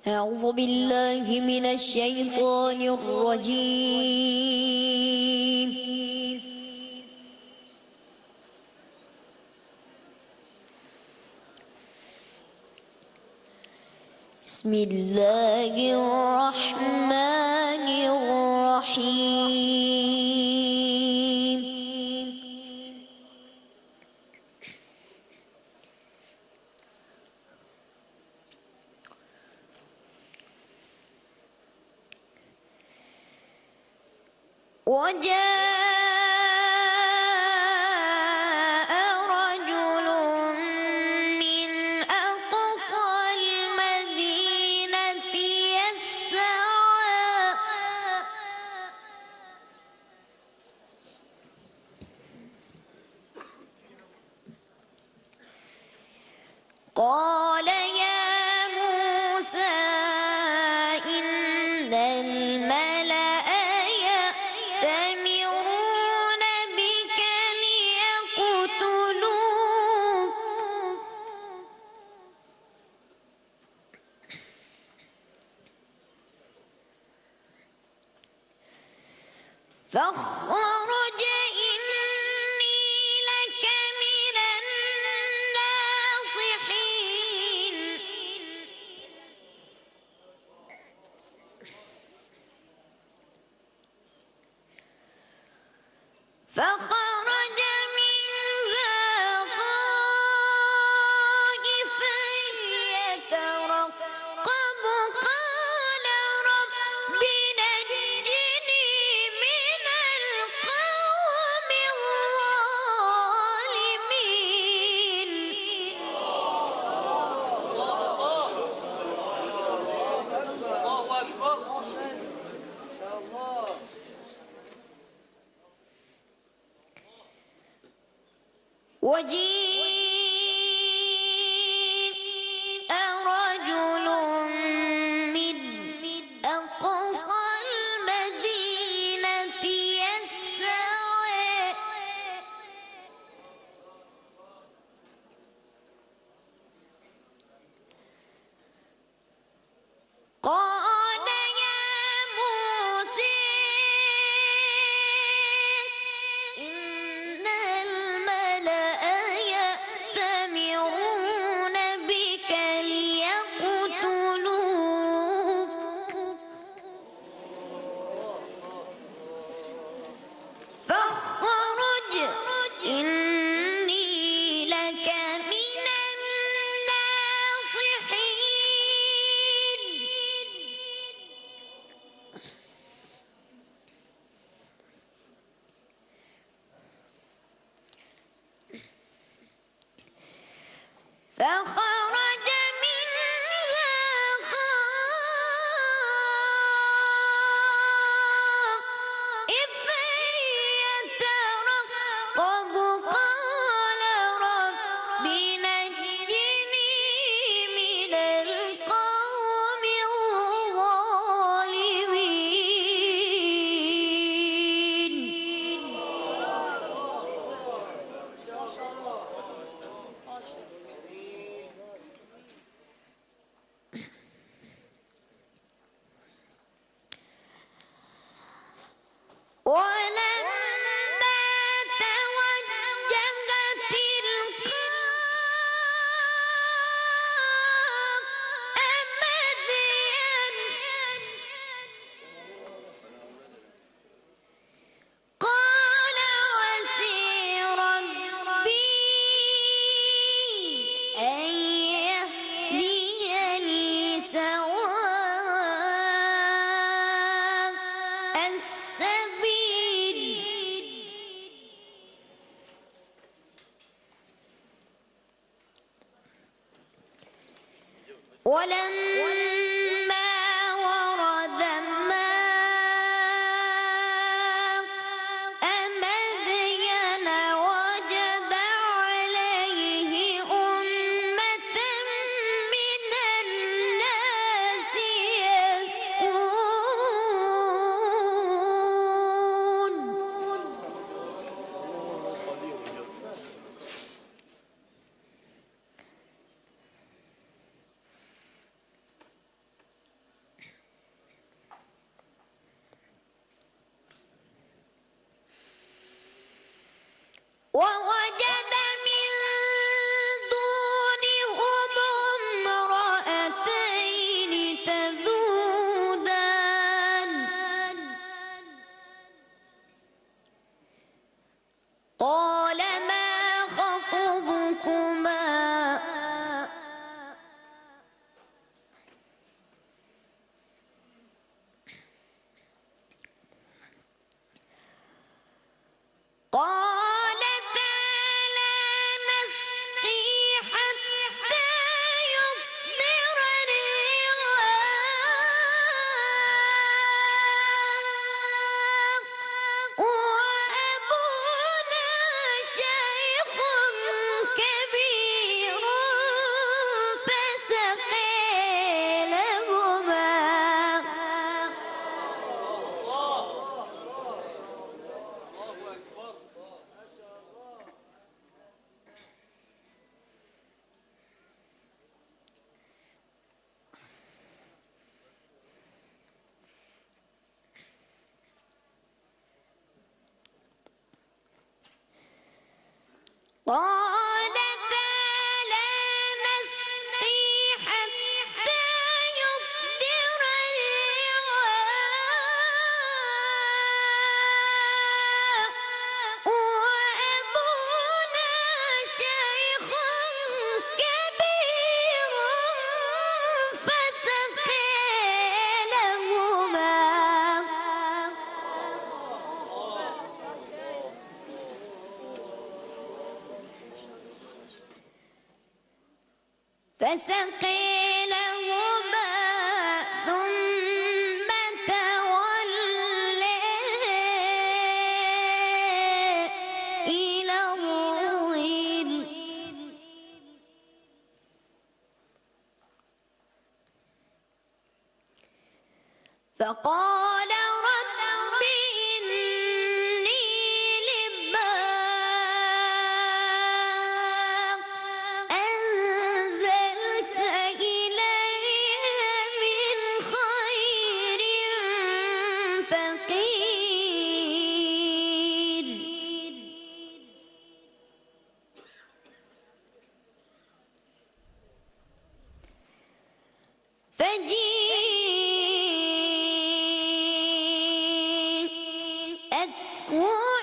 أعوذ بالله من الشيطان الرجيم. بسم الله الرحمن الرحيم. وجاء رجل من أقصى المدينة يسعى قال يا موسى إن الملأ يأتمرون بك ليقتلوك فاخرج إني لك من الناصحين. فخرج منها خائفا يترقب قال رب نجني من القوم الظالمين. وجيء رجل من أقصى المدينة يسعى قال يا موسى إن الملأ يأتمرون بك ليقتلوك فاخرج إني لك من الناصحين. فخرج منها خائفا يترقب قال رب نجني من القوم الظالمين. ولما توجه تلقاء مدين قال عسى ربي أن يهديني سواء السبيل. ولما ورد ماء مدين وجد عليه أمة من الناس يسقون فسقي لهما ثم تولى إلى الظل فقال رب إني لما أنزلت إلي من خير فقير فجيءته